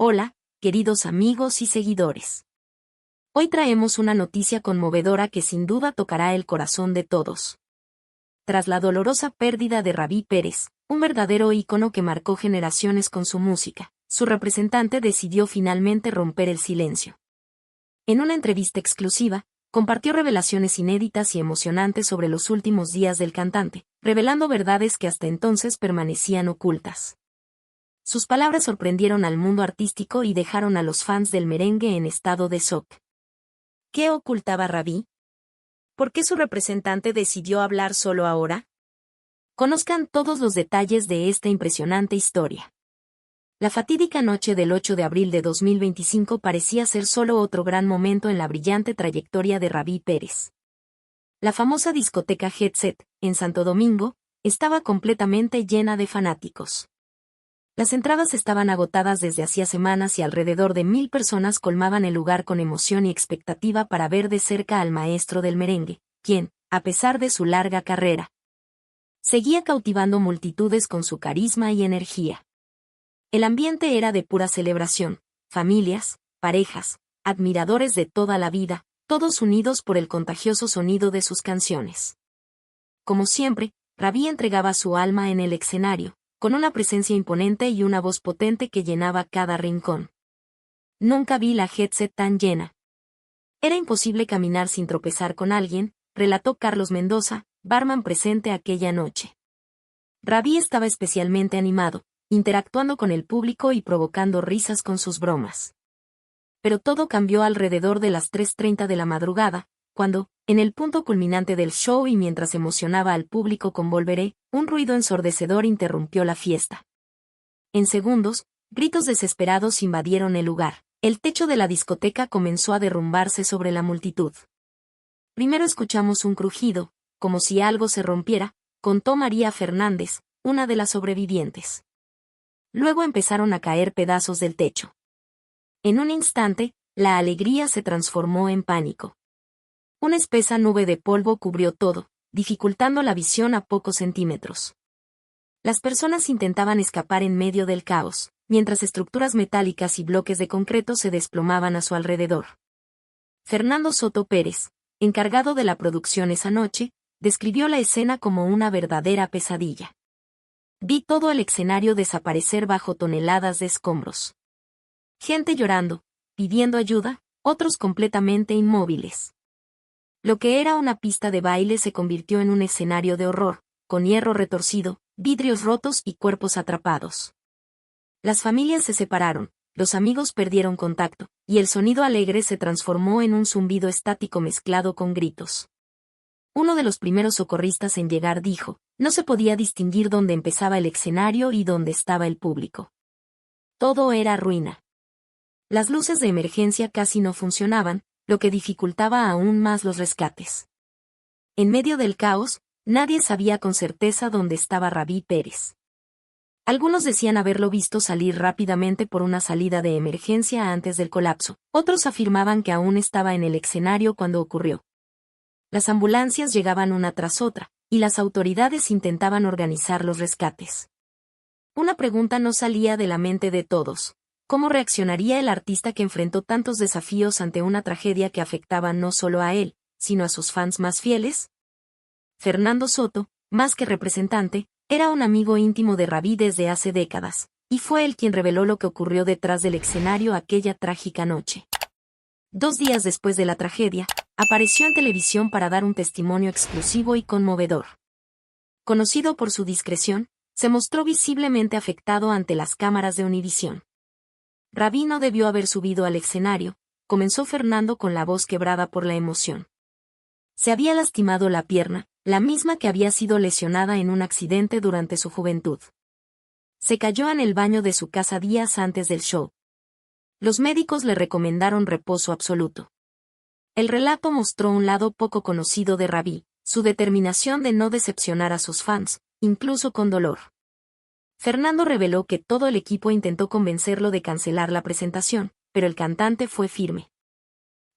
Hola, queridos amigos y seguidores. Hoy traemos una noticia conmovedora que sin duda tocará el corazón de todos. Tras la dolorosa pérdida de Rabí Pérez, un verdadero ícono que marcó generaciones con su música, su representante decidió finalmente romper el silencio. En una entrevista exclusiva, compartió revelaciones inéditas y emocionantes sobre los últimos días del cantante, revelando verdades que hasta entonces permanecían ocultas. Sus palabras sorprendieron al mundo artístico y dejaron a los fans del merengue en estado de shock. ¿Qué ocultaba Rabí? ¿Por qué su representante decidió hablar solo ahora? Conozcan todos los detalles de esta impresionante historia. La fatídica noche del 8 de abril de 2025 parecía ser solo otro gran momento en la brillante trayectoria de Rabí Pérez. La famosa discoteca Headset, en Santo Domingo, estaba completamente llena de fanáticos. Las entradas estaban agotadas desde hacía semanas y alrededor de 1000 personas colmaban el lugar con emoción y expectativa para ver de cerca al maestro del merengue, quien, a pesar de su larga carrera, seguía cautivando multitudes con su carisma y energía. El ambiente era de pura celebración, familias, parejas, admiradores de toda la vida, todos unidos por el contagioso sonido de sus canciones. Como siempre, Rabí entregaba su alma en el escenario, con una presencia imponente y una voz potente que llenaba cada rincón. Nunca vi la Headset tan llena. Era imposible caminar sin tropezar con alguien, relató Carlos Mendoza, barman presente aquella noche. Rabí estaba especialmente animado, interactuando con el público y provocando risas con sus bromas. Pero todo cambió alrededor de las 3:30 de la madrugada, cuando, en el punto culminante del show y mientras emocionaba al público con Volveré, un ruido ensordecedor interrumpió la fiesta. En segundos, gritos desesperados invadieron el lugar. El techo de la discoteca comenzó a derrumbarse sobre la multitud. Primero escuchamos un crujido, como si algo se rompiera, contó María Fernández, una de las sobrevivientes. Luego empezaron a caer pedazos del techo. En un instante, la alegría se transformó en pánico. Una espesa nube de polvo cubrió todo, dificultando la visión a pocos centímetros. Las personas intentaban escapar en medio del caos, mientras estructuras metálicas y bloques de concreto se desplomaban a su alrededor. Fernando Soto Pérez, encargado de la producción esa noche, describió la escena como una verdadera pesadilla. Vi todo el escenario desaparecer bajo toneladas de escombros. Gente llorando, pidiendo ayuda, otros completamente inmóviles. Lo que era una pista de baile se convirtió en un escenario de horror, con hierro retorcido, vidrios rotos y cuerpos atrapados. Las familias se separaron, los amigos perdieron contacto, y el sonido alegre se transformó en un zumbido estático mezclado con gritos. Uno de los primeros socorristas en llegar dijo, no se podía distinguir dónde empezaba el escenario y dónde estaba el público. Todo era ruina. Las luces de emergencia casi no funcionaban, lo que dificultaba aún más los rescates. En medio del caos, nadie sabía con certeza dónde estaba Rabí Pérez. Algunos decían haberlo visto salir rápidamente por una salida de emergencia antes del colapso, otros afirmaban que aún estaba en el escenario cuando ocurrió. Las ambulancias llegaban una tras otra, y las autoridades intentaban organizar los rescates. Una pregunta no salía de la mente de todos. ¿Cómo reaccionaría el artista que enfrentó tantos desafíos ante una tragedia que afectaba no solo a él, sino a sus fans más fieles? Fernando Soto, más que representante, era un amigo íntimo de Rabí desde hace décadas, y fue él quien reveló lo que ocurrió detrás del escenario aquella trágica noche. 2 días después de la tragedia, apareció en televisión para dar un testimonio exclusivo y conmovedor. Conocido por su discreción, se mostró visiblemente afectado ante las cámaras de Univisión. Rabí no debió haber subido al escenario, comenzó Fernando con la voz quebrada por la emoción. Se había lastimado la pierna, la misma que había sido lesionada en un accidente durante su juventud. Se cayó en el baño de su casa días antes del show. Los médicos le recomendaron reposo absoluto. El relato mostró un lado poco conocido de Rabí, su determinación de no decepcionar a sus fans, incluso con dolor. Fernando reveló que todo el equipo intentó convencerlo de cancelar la presentación, pero el cantante fue firme.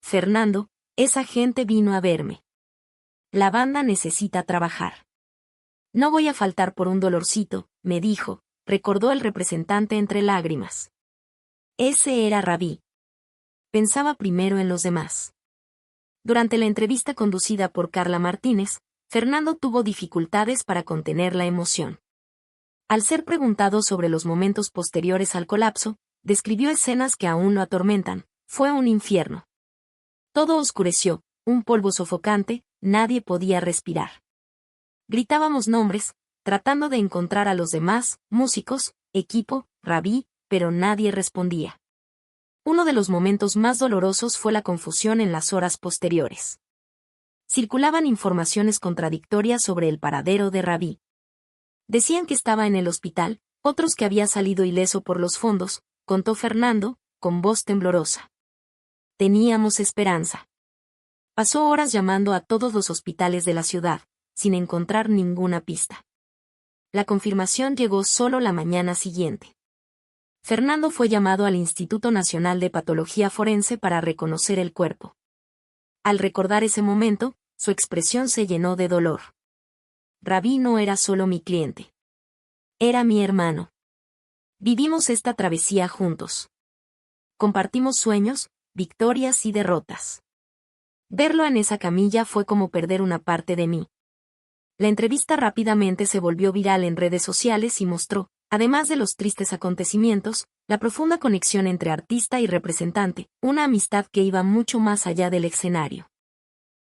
Fernando, esa gente vino a verme. La banda necesita trabajar. No voy a faltar por un dolorcito, me dijo, recordó el representante entre lágrimas. Ese era Rabí. Pensaba primero en los demás. Durante la entrevista conducida por Carla Martínez, Fernando tuvo dificultades para contener la emoción. Al ser preguntado sobre los momentos posteriores al colapso, describió escenas que aún lo atormentan. Fue un infierno. Todo oscureció, un polvo sofocante, nadie podía respirar. Gritábamos nombres, tratando de encontrar a los demás, músicos, equipo, Rabí, pero nadie respondía. Uno de los momentos más dolorosos fue la confusión en las horas posteriores. Circulaban informaciones contradictorias sobre el paradero de Rabí. Decían que estaba en el hospital, otros que había salido ileso por los fondos, contó Fernando, con voz temblorosa. Teníamos esperanza. Pasó horas llamando a todos los hospitales de la ciudad, sin encontrar ninguna pista. La confirmación llegó solo la mañana siguiente. Fernando fue llamado al Instituto Nacional de Patología Forense para reconocer el cuerpo. Al recordar ese momento, su expresión se llenó de dolor. Rabí no era solo mi cliente. Era mi hermano. Vivimos esta travesía juntos. Compartimos sueños, victorias y derrotas. Verlo en esa camilla fue como perder una parte de mí. La entrevista rápidamente se volvió viral en redes sociales y mostró, además de los tristes acontecimientos, la profunda conexión entre artista y representante, una amistad que iba mucho más allá del escenario.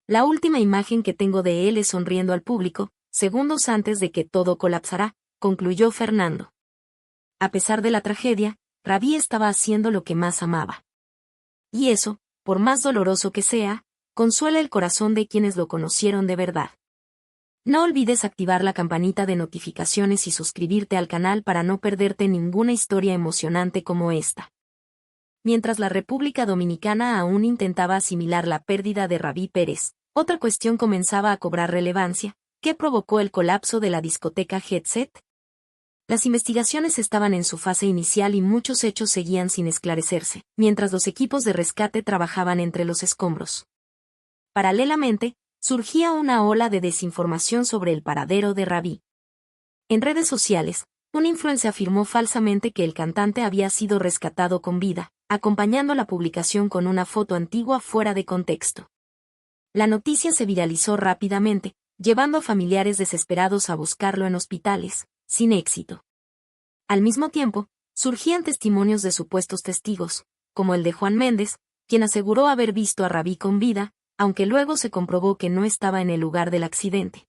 La última imagen que tengo de él es sonriendo al público, segundos antes de que todo colapsara, concluyó Fernando. A pesar de la tragedia, Rabí estaba haciendo lo que más amaba. Y eso, por más doloroso que sea, consuela el corazón de quienes lo conocieron de verdad. No olvides activar la campanita de notificaciones y suscribirte al canal para no perderte ninguna historia emocionante como esta. Mientras la República Dominicana aún intentaba asimilar la pérdida de Rabí Pérez, otra cuestión comenzaba a cobrar relevancia: ¿qué provocó el colapso de la discoteca Jet Set? Las investigaciones estaban en su fase inicial y muchos hechos seguían sin esclarecerse, mientras los equipos de rescate trabajaban entre los escombros. Paralelamente, surgía una ola de desinformación sobre el paradero de Rabí. En redes sociales, un influencer afirmó falsamente que el cantante había sido rescatado con vida, acompañando la publicación con una foto antigua fuera de contexto. La noticia se viralizó rápidamente, llevando a familiares desesperados a buscarlo en hospitales, sin éxito. Al mismo tiempo, surgían testimonios de supuestos testigos, como el de Juan Méndez, quien aseguró haber visto a Rabí con vida, aunque luego se comprobó que no estaba en el lugar del accidente.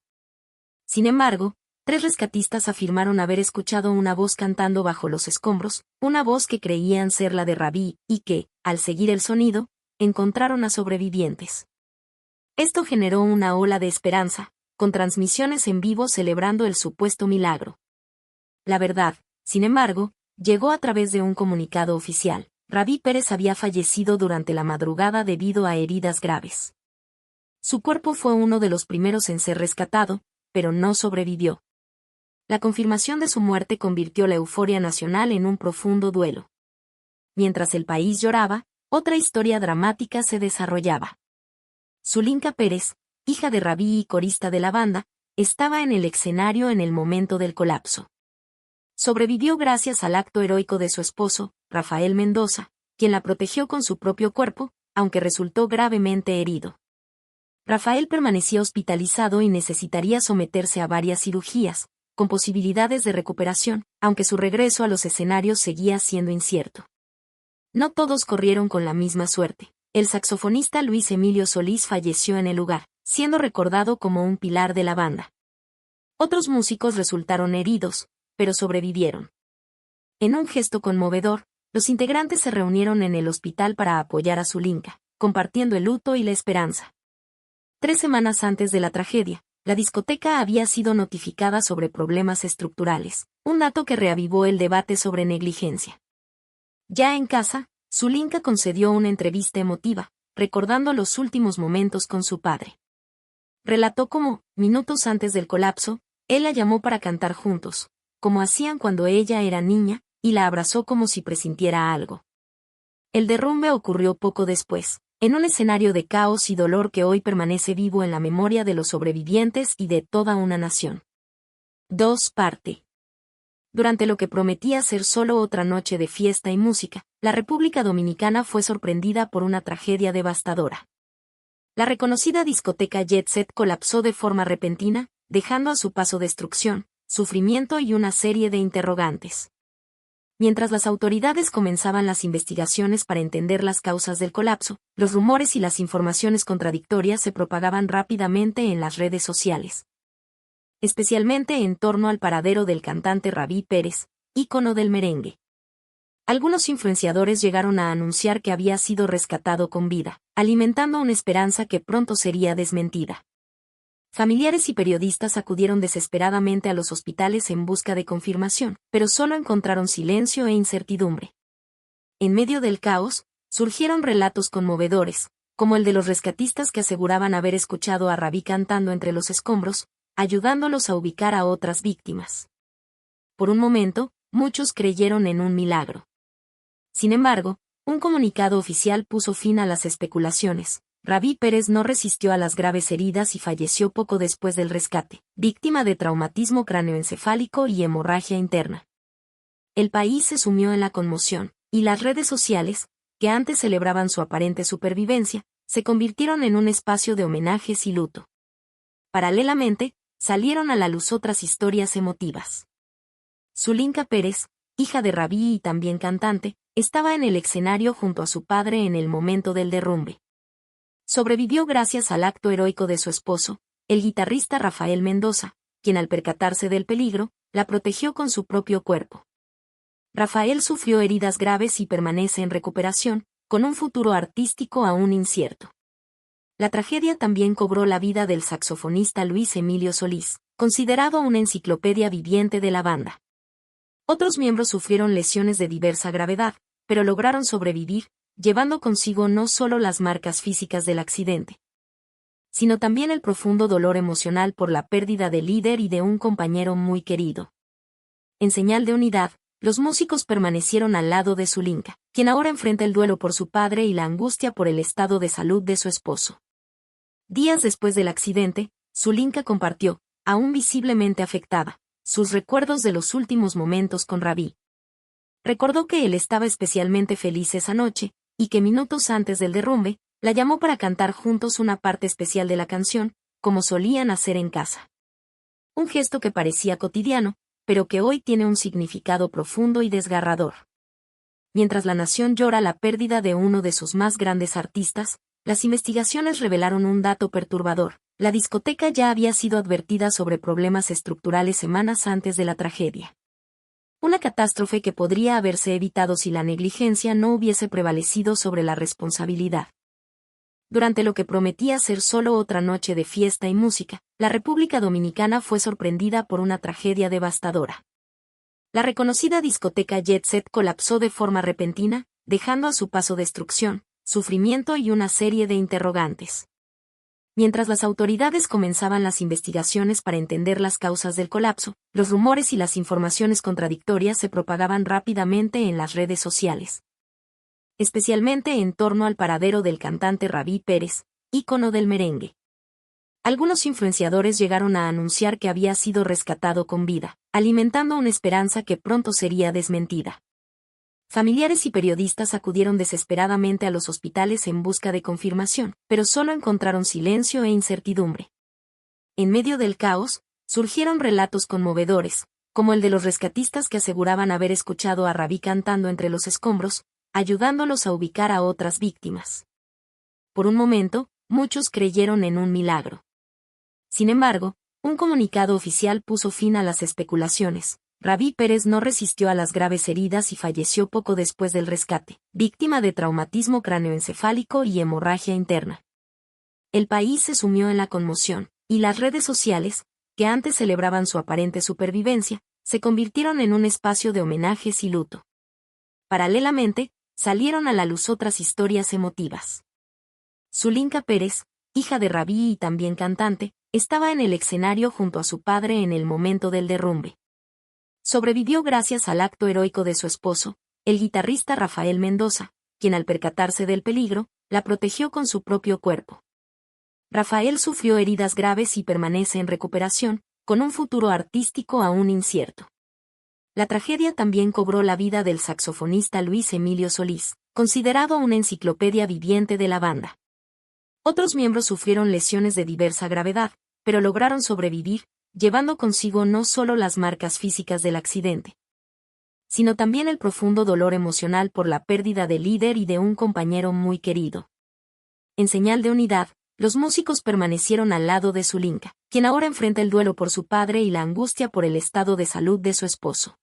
Sin embargo, 3 rescatistas afirmaron haber escuchado una voz cantando bajo los escombros, una voz que creían ser la de Rabí, y que, al seguir el sonido, encontraron a sobrevivientes. Esto generó una ola de esperanza, con transmisiones en vivo celebrando el supuesto milagro. La verdad, sin embargo, llegó a través de un comunicado oficial. Rabí Pérez había fallecido durante la madrugada debido a heridas graves. Su cuerpo fue uno de los primeros en ser rescatado, pero no sobrevivió. La confirmación de su muerte convirtió la euforia nacional en un profundo duelo. Mientras el país lloraba, otra historia dramática se desarrollaba. Zulinka Pérez, hija de Rabí y corista de la banda, estaba en el escenario en el momento del colapso. Sobrevivió gracias al acto heroico de su esposo, Rafael Mendoza, quien la protegió con su propio cuerpo, aunque resultó gravemente herido. Rafael permanecía hospitalizado y necesitaría someterse a varias cirugías, con posibilidades de recuperación, aunque su regreso a los escenarios seguía siendo incierto. No todos corrieron con la misma suerte. El saxofonista Luis Emilio Solís falleció en el lugar, siendo recordado como un pilar de la banda. Otros músicos resultaron heridos, pero sobrevivieron. En un gesto conmovedor, los integrantes se reunieron en el hospital para apoyar a Zulinka, compartiendo el luto y la esperanza. 3 semanas antes de la tragedia, la discoteca había sido notificada sobre problemas estructurales, un dato que reavivó el debate sobre negligencia. Ya en casa, Zulinka concedió una entrevista emotiva, recordando los últimos momentos con su padre. Relató cómo, minutos antes del colapso, él la llamó para cantar juntos, como hacían cuando ella era niña, y la abrazó como si presintiera algo. El derrumbe ocurrió poco después, en un escenario de caos y dolor que hoy permanece vivo en la memoria de los sobrevivientes y de toda una nación. 2 parte. Durante lo que prometía ser solo otra noche de fiesta y música, la República Dominicana fue sorprendida por una tragedia devastadora. La reconocida discoteca Jet Set colapsó de forma repentina, dejando a su paso destrucción, sufrimiento y una serie de interrogantes. Mientras las autoridades comenzaban las investigaciones para entender las causas del colapso, los rumores y las informaciones contradictorias se propagaban rápidamente en las redes sociales, especialmente en torno al paradero del cantante Rabí Pérez, ícono del merengue. Algunos influenciadores llegaron a anunciar que había sido rescatado con vida, alimentando una esperanza que pronto sería desmentida. Familiares y periodistas acudieron desesperadamente a los hospitales en busca de confirmación, pero solo encontraron silencio e incertidumbre. En medio del caos, surgieron relatos conmovedores, como el de los rescatistas que aseguraban haber escuchado a Rabí cantando entre los escombros, ayudándolos a ubicar a otras víctimas. Por un momento, muchos creyeron en un milagro. Sin embargo, un comunicado oficial puso fin a las especulaciones. Rabí Pérez no resistió a las graves heridas y falleció poco después del rescate, víctima de traumatismo cráneoencefálico y hemorragia interna. El país se sumió en la conmoción, y las redes sociales, que antes celebraban su aparente supervivencia, se convirtieron en un espacio de homenajes y luto. Paralelamente, salieron a la luz otras historias emotivas. Zulinka Pérez, hija de Rabí y también cantante, estaba en el escenario junto a su padre en el momento del derrumbe. Sobrevivió gracias al acto heroico de su esposo, el guitarrista Rafael Mendoza, quien al percatarse del peligro, la protegió con su propio cuerpo. Rafael sufrió heridas graves y permanece en recuperación, con un futuro artístico aún incierto. La tragedia también cobró la vida del saxofonista Luis Emilio Solís, considerado una enciclopedia viviente de la banda. Otros miembros sufrieron lesiones de diversa gravedad, pero lograron sobrevivir, llevando consigo no solo las marcas físicas del accidente, sino también el profundo dolor emocional por la pérdida del líder y de un compañero muy querido. En señal de unidad, los músicos permanecieron al lado de Zulinka, quien ahora enfrenta el duelo por su padre y la angustia por el estado de salud de su esposo. Días después del accidente, Zulinka compartió, aún visiblemente afectada, sus recuerdos de los últimos momentos con Rabí. Recordó que él estaba especialmente feliz esa noche, y que minutos antes del derrumbe, la llamó para cantar juntos una parte especial de la canción, como solían hacer en casa. Un gesto que parecía cotidiano, pero que hoy tiene un significado profundo y desgarrador. Mientras la nación llora la pérdida de uno de sus más grandes artistas, las investigaciones revelaron un dato perturbador. La discoteca ya había sido advertida sobre problemas estructurales semanas antes de la tragedia. Una catástrofe que podría haberse evitado si la negligencia no hubiese prevalecido sobre la responsabilidad. Durante lo que prometía ser solo otra noche de fiesta y música, la República Dominicana fue sorprendida por una tragedia devastadora. La reconocida discoteca Jet Set colapsó de forma repentina, dejando a su paso destrucción, sufrimiento y una serie de interrogantes. Mientras las autoridades comenzaban las investigaciones para entender las causas del colapso, los rumores y las informaciones contradictorias se propagaban rápidamente en las redes sociales, especialmente en torno al paradero del cantante Rabí Pérez, ícono del merengue. Algunos influenciadores llegaron a anunciar que había sido rescatado con vida, alimentando una esperanza que pronto sería desmentida. Familiares y periodistas acudieron desesperadamente a los hospitales en busca de confirmación, pero solo encontraron silencio e incertidumbre. En medio del caos, surgieron relatos conmovedores, como el de los rescatistas que aseguraban haber escuchado a Rabí cantando entre los escombros, ayudándolos a ubicar a otras víctimas. Por un momento, muchos creyeron en un milagro. Sin embargo, un comunicado oficial puso fin a las especulaciones. Rabí Pérez no resistió a las graves heridas y falleció poco después del rescate, víctima de traumatismo cráneoencefálico y hemorragia interna. El país se sumió en la conmoción, y las redes sociales, que antes celebraban su aparente supervivencia, se convirtieron en un espacio de homenajes y luto. Paralelamente, salieron a la luz otras historias emotivas. Zulinka Pérez, hija de Rabí y también cantante, estaba en el escenario junto a su padre en el momento del derrumbe. Sobrevivió gracias al acto heroico de su esposo, el guitarrista Rafael Mendoza, quien al percatarse del peligro, la protegió con su propio cuerpo. Rafael sufrió heridas graves y permanece en recuperación, con un futuro artístico aún incierto. La tragedia también cobró la vida del saxofonista Luis Emilio Solís, considerado una enciclopedia viviente de la banda. Otros miembros sufrieron lesiones de diversa gravedad, pero lograron sobrevivir, llevando consigo no solo las marcas físicas del accidente, sino también el profundo dolor emocional por la pérdida del líder y de un compañero muy querido. En señal de unidad, los músicos permanecieron al lado de Zulinka, quien ahora enfrenta el duelo por su padre y la angustia por el estado de salud de su esposo.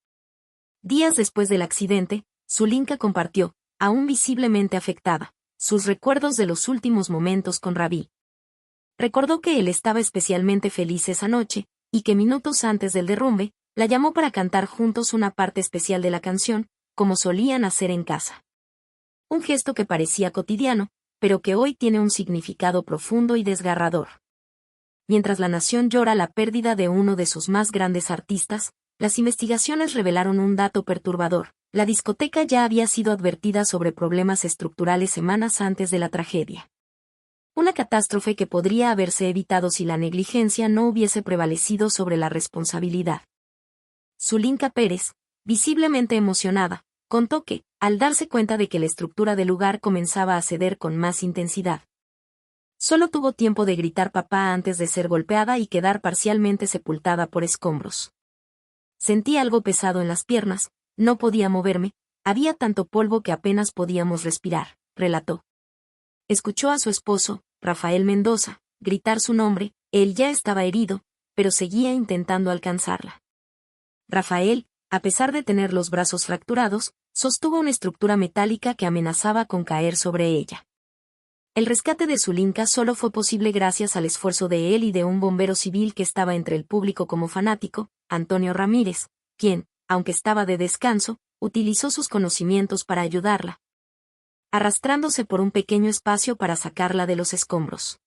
Días después del accidente, Zulinka compartió, aún visiblemente afectada, sus recuerdos de los últimos momentos con Rabí. Recordó que él estaba especialmente feliz esa noche, y que minutos antes del derrumbe, la llamó para cantar juntos una parte especial de la canción, como solían hacer en casa. Un gesto que parecía cotidiano, pero que hoy tiene un significado profundo y desgarrador. Mientras la nación llora la pérdida de uno de sus más grandes artistas, las investigaciones revelaron un dato perturbador. La discoteca ya había sido advertida sobre problemas estructurales semanas antes de la tragedia. Una catástrofe que podría haberse evitado si la negligencia no hubiese prevalecido sobre la responsabilidad. Zulinka Pérez, visiblemente emocionada, contó que, al darse cuenta de que la estructura del lugar comenzaba a ceder con más intensidad, solo tuvo tiempo de gritar papá antes de ser golpeada y quedar parcialmente sepultada por escombros. Sentí algo pesado en las piernas, no podía moverme, había tanto polvo que apenas podíamos respirar, relató. Escuchó a su esposo, Rafael Mendoza, gritar su nombre, él ya estaba herido, pero seguía intentando alcanzarla. Rafael, a pesar de tener los brazos fracturados, sostuvo una estructura metálica que amenazaba con caer sobre ella. El rescate de Zulinka solo fue posible gracias al esfuerzo de él y de un bombero civil que estaba entre el público como fanático, Antonio Ramírez, quien, aunque estaba de descanso, utilizó sus conocimientos para ayudarla, arrastrándose por un pequeño espacio para sacarla de los escombros.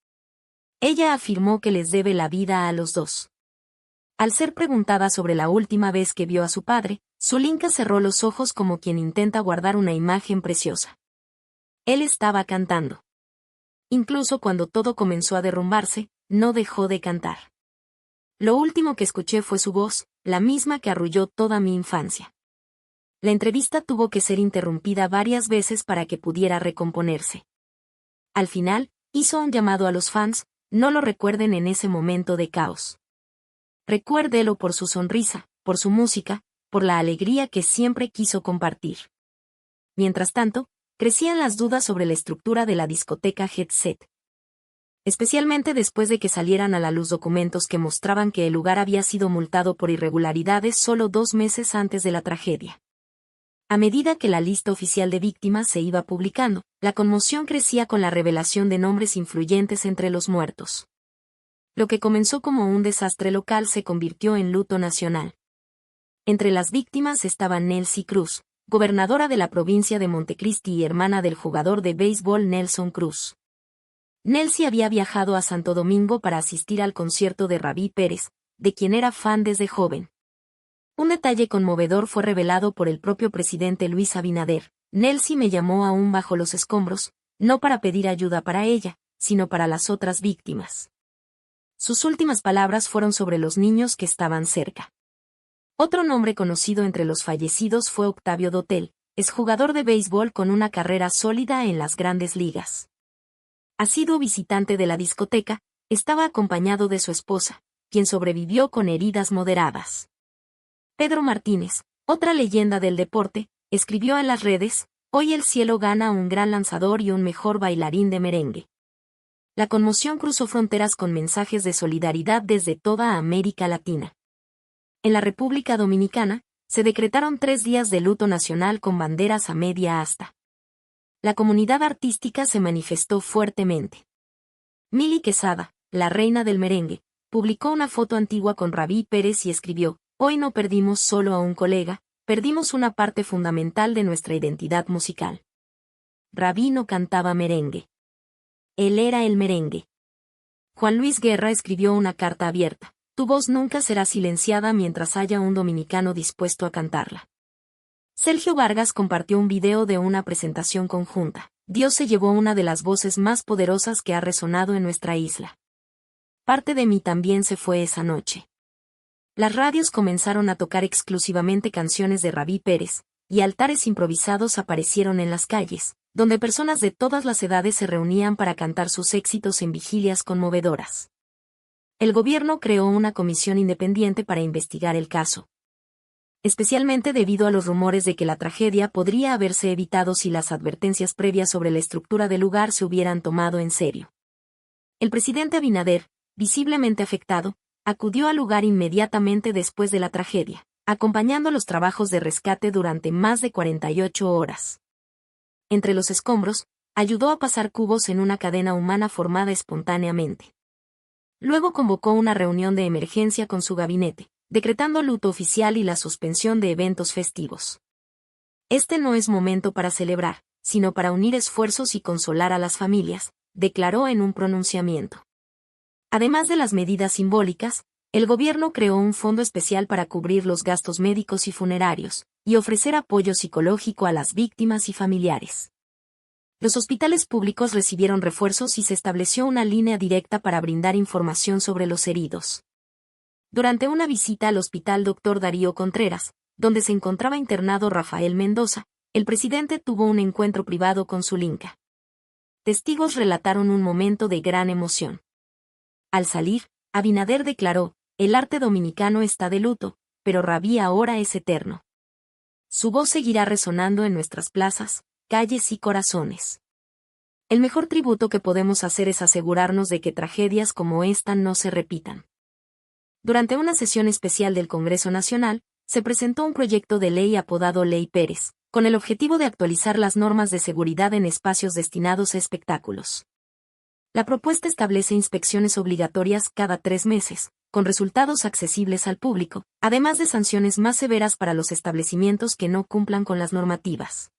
Ella afirmó que les debe la vida a los dos. Al ser preguntada sobre la última vez que vio a su padre, Zulinka cerró los ojos como quien intenta guardar una imagen preciosa. Él estaba cantando. Incluso cuando todo comenzó a derrumbarse, no dejó de cantar. Lo último que escuché fue su voz, la misma que arrulló toda mi infancia. La entrevista tuvo que ser interrumpida varias veces para que pudiera recomponerse. Al final, hizo un llamado a los fans, no lo recuerden en ese momento de caos. Recuérdelo por su sonrisa, por su música, por la alegría que siempre quiso compartir. Mientras tanto, crecían las dudas sobre la estructura de la discoteca Jet Set. Especialmente después de que salieran a la luz documentos que mostraban que el lugar había sido multado por irregularidades solo 2 meses antes de la tragedia. A medida que la lista oficial de víctimas se iba publicando, la conmoción crecía con la revelación de nombres influyentes entre los muertos. Lo que comenzó como un desastre local se convirtió en luto nacional. Entre las víctimas estaba Nelcy Cruz, gobernadora de la provincia de Montecristi y hermana del jugador de béisbol Nelson Cruz. Nelcy había viajado a Santo Domingo para asistir al concierto de Rabí Pérez, de quien era fan desde joven. Un detalle conmovedor fue revelado por el propio presidente Luis Abinader. Nelcy me llamó aún bajo los escombros, no para pedir ayuda para ella, sino para las otras víctimas. Sus últimas palabras fueron sobre los niños que estaban cerca. Otro nombre conocido entre los fallecidos fue Octavio Dotel, exjugador de béisbol con una carrera sólida en las grandes ligas. Asiduo visitante de la discoteca, estaba acompañado de su esposa, quien sobrevivió con heridas moderadas. Pedro Martínez, otra leyenda del deporte, escribió en las redes: hoy el cielo gana un gran lanzador y un mejor bailarín de merengue. La conmoción cruzó fronteras con mensajes de solidaridad desde toda América Latina. En la República Dominicana, se decretaron 3 días de luto nacional con banderas a media asta. La comunidad artística se manifestó fuertemente. Mili Quesada, la reina del merengue, publicó una foto antigua con Rabí Pérez y escribió: hoy no perdimos solo a un colega, perdimos una parte fundamental de nuestra identidad musical. Rabí no cantaba merengue. Él era el merengue. Juan Luis Guerra escribió una carta abierta: tu voz nunca será silenciada mientras haya un dominicano dispuesto a cantarla. Sergio Vargas compartió un video de una presentación conjunta: Dios se llevó una de las voces más poderosas que ha resonado en nuestra isla. Parte de mí también se fue esa noche. Las radios comenzaron a tocar exclusivamente canciones de Rabí Pérez, y altares improvisados aparecieron en las calles, donde personas de todas las edades se reunían para cantar sus éxitos en vigilias conmovedoras. El gobierno creó una comisión independiente para investigar el caso, especialmente debido a los rumores de que la tragedia podría haberse evitado si las advertencias previas sobre la estructura del lugar se hubieran tomado en serio. El presidente Abinader, visiblemente afectado, acudió al lugar inmediatamente después de la tragedia, acompañando los trabajos de rescate durante más de 48 horas. Entre los escombros, ayudó a pasar cubos en una cadena humana formada espontáneamente. Luego convocó una reunión de emergencia con su gabinete, decretando luto oficial y la suspensión de eventos festivos. Este no es momento para celebrar, sino para unir esfuerzos y consolar a las familias, declaró en un pronunciamiento. Además de las medidas simbólicas, el gobierno creó un fondo especial para cubrir los gastos médicos y funerarios, y ofrecer apoyo psicológico a las víctimas y familiares. Los hospitales públicos recibieron refuerzos y se estableció una línea directa para brindar información sobre los heridos. Durante una visita al Hospital Dr. Darío Contreras, donde se encontraba internado Rafael Mendoza, el presidente tuvo un encuentro privado con su Linca. Testigos relataron un momento de gran emoción. Al salir, Abinader declaró: "El arte dominicano está de luto, pero Rabí ahora es eterno. Su voz seguirá resonando en nuestras plazas, calles y corazones. El mejor tributo que podemos hacer es asegurarnos de que tragedias como esta no se repitan". Durante una sesión especial del Congreso Nacional, se presentó un proyecto de ley apodado Ley Pérez, con el objetivo de actualizar las normas de seguridad en espacios destinados a espectáculos. La propuesta establece inspecciones obligatorias cada 3 meses, con resultados accesibles al público, además de sanciones más severas para los establecimientos que no cumplan con las normativas.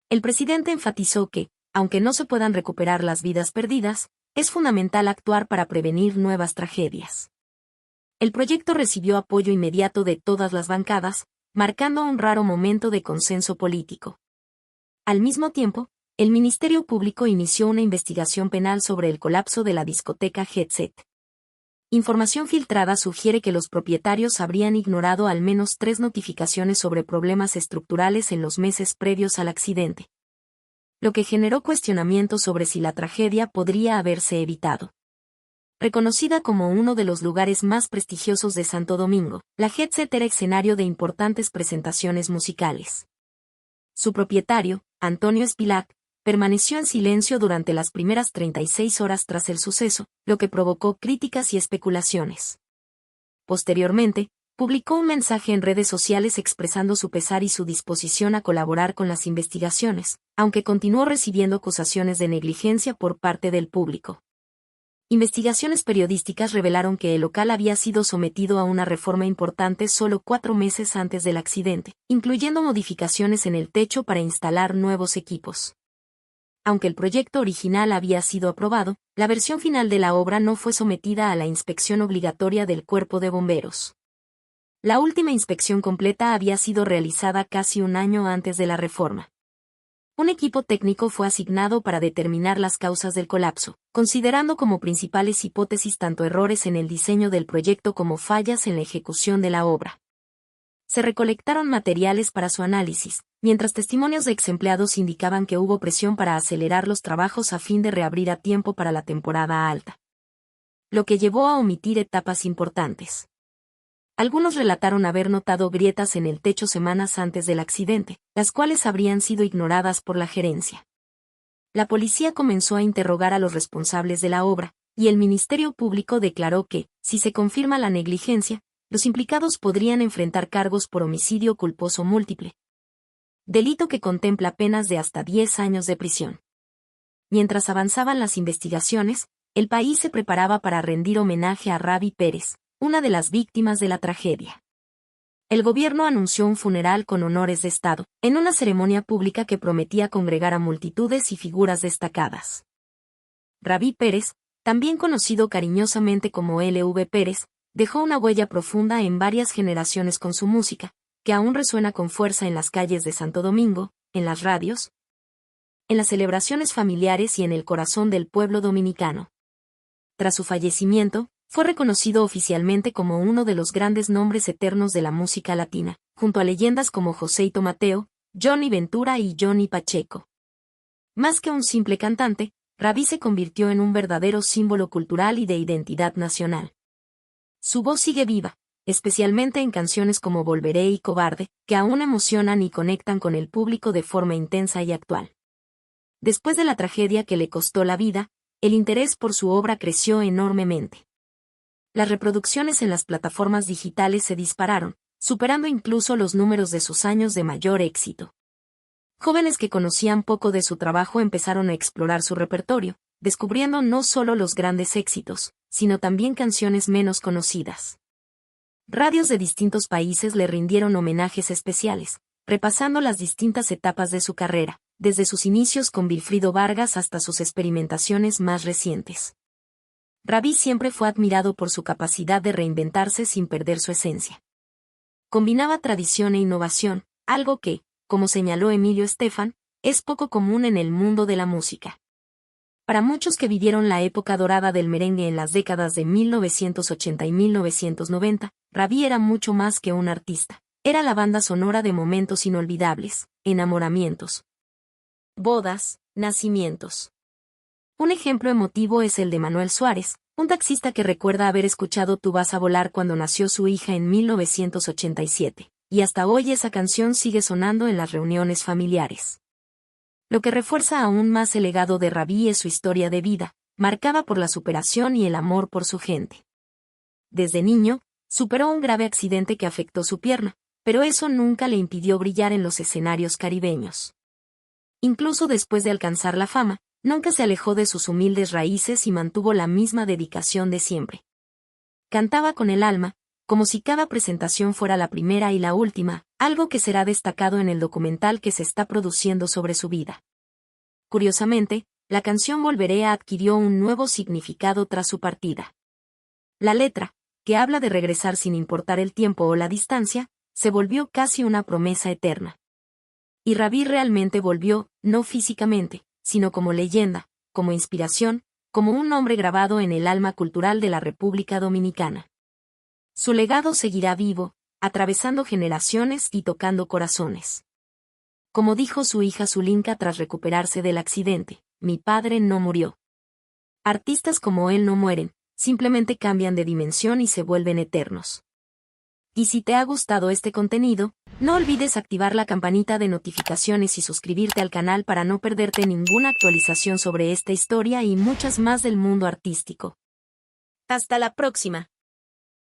El presidente enfatizó que, aunque no se puedan recuperar las vidas perdidas, es fundamental actuar para prevenir nuevas tragedias. El proyecto recibió apoyo inmediato de todas las bancadas, marcando un raro momento de consenso político. Al mismo tiempo, el Ministerio Público inició una investigación penal sobre el colapso de la discoteca Jet Set. Información filtrada sugiere que los propietarios habrían ignorado al menos 3 notificaciones sobre problemas estructurales en los meses previos al accidente, lo que generó cuestionamientos sobre si la tragedia podría haberse evitado. Reconocida como uno de los lugares más prestigiosos de Santo Domingo, la Jet Set era escenario de importantes presentaciones musicales. Su propietario, Antonio Espilac, permaneció en silencio durante las primeras 36 horas tras el suceso, lo que provocó críticas y especulaciones. Posteriormente, publicó un mensaje en redes sociales expresando su pesar y su disposición a colaborar con las investigaciones, aunque continuó recibiendo acusaciones de negligencia por parte del público. Investigaciones periodísticas revelaron que el local había sido sometido a una reforma importante solo 4 meses antes del accidente, incluyendo modificaciones en el techo para instalar nuevos equipos. Aunque el proyecto original había sido aprobado, la versión final de la obra no fue sometida a la inspección obligatoria del Cuerpo de Bomberos. La última inspección completa había sido realizada casi un año antes de la reforma. Un equipo técnico fue asignado para determinar las causas del colapso, considerando como principales hipótesis tanto errores en el diseño del proyecto como fallas en la ejecución de la obra. Se recolectaron materiales para su análisis, mientras testimonios de exempleados indicaban que hubo presión para acelerar los trabajos a fin de reabrir a tiempo para la temporada alta, lo que llevó a omitir etapas importantes. Algunos relataron haber notado grietas en el techo semanas antes del accidente, las cuales habrían sido ignoradas por la gerencia. La policía comenzó a interrogar a los responsables de la obra, y el Ministerio Público declaró que, si se confirma la negligencia, los implicados podrían enfrentar cargos por homicidio culposo múltiple, delito que contempla penas de hasta 10 años de prisión. Mientras avanzaban las investigaciones, el país se preparaba para rendir homenaje a Rabí Pérez, una de las víctimas de la tragedia. El gobierno anunció un funeral con honores de Estado, en una ceremonia pública que prometía congregar a multitudes y figuras destacadas. Rabí Pérez, también conocido cariñosamente como L.V. Pérez, dejó una huella profunda en varias generaciones con su música, que aún resuena con fuerza en las calles de Santo Domingo, en las radios, en las celebraciones familiares y en el corazón del pueblo dominicano. Tras su fallecimiento, Fue reconocido oficialmente como uno de los grandes nombres eternos de la música latina, junto a leyendas como Joseito Mateo, Johnny Ventura y Johnny Pacheco. Más que un simple cantante, Rabí se convirtió en un verdadero símbolo cultural y de identidad nacional. Su voz sigue viva, especialmente en canciones como Volveré y Cobarde, que aún emocionan y conectan con el público de forma intensa y actual. Después de la tragedia que le costó la vida, el interés por su obra creció enormemente. Las reproducciones en las plataformas digitales se dispararon, superando incluso los números de sus años de mayor éxito. Jóvenes que conocían poco de su trabajo empezaron a explorar su repertorio, descubriendo no solo los grandes éxitos, sino también canciones menos conocidas. Radios de distintos países le rindieron homenajes especiales, repasando las distintas etapas de su carrera, desde sus inicios con Wilfrido Vargas hasta sus experimentaciones más recientes. Rabí siempre fue admirado por su capacidad de reinventarse sin perder su esencia. Combinaba tradición e innovación, algo que, como señaló Emilio Estefan, es poco común en el mundo de la música. Para muchos que vivieron la época dorada del merengue en las décadas de 1980 y 1990, Rabí era mucho más que un artista. Era la banda sonora de momentos inolvidables, enamoramientos, bodas, nacimientos. Un ejemplo emotivo es el de Manuel Suárez, un taxista que recuerda haber escuchado Tú vas a volar cuando nació su hija en 1987, y hasta hoy esa canción sigue sonando en las reuniones familiares. Lo que refuerza aún más el legado de Rabí es su historia de vida, marcada por la superación y el amor por su gente. Desde niño, superó un grave accidente que afectó su pierna, pero eso nunca le impidió brillar en los escenarios caribeños. Incluso después de alcanzar la fama, nunca se alejó de sus humildes raíces y mantuvo la misma dedicación de siempre. Cantaba con el alma, como si cada presentación fuera la primera y la última, algo que será destacado en el documental que se está produciendo sobre su vida. Curiosamente, la canción Volveré adquirió un nuevo significado tras su partida. La letra, que habla de regresar sin importar el tiempo o la distancia, se volvió casi una promesa eterna. Y Rabí realmente volvió, no físicamente, sino como leyenda, como inspiración, como un nombre grabado en el alma cultural de la República Dominicana. Su legado seguirá vivo, atravesando generaciones y tocando corazones. Como dijo su hija Zulinka tras recuperarse del accidente, mi padre no murió. Artistas como él no mueren, simplemente cambian de dimensión y se vuelven eternos. Y si te ha gustado este contenido, no olvides activar la campanita de notificaciones y suscribirte al canal para no perderte ninguna actualización sobre esta historia y muchas más del mundo artístico. Hasta la próxima.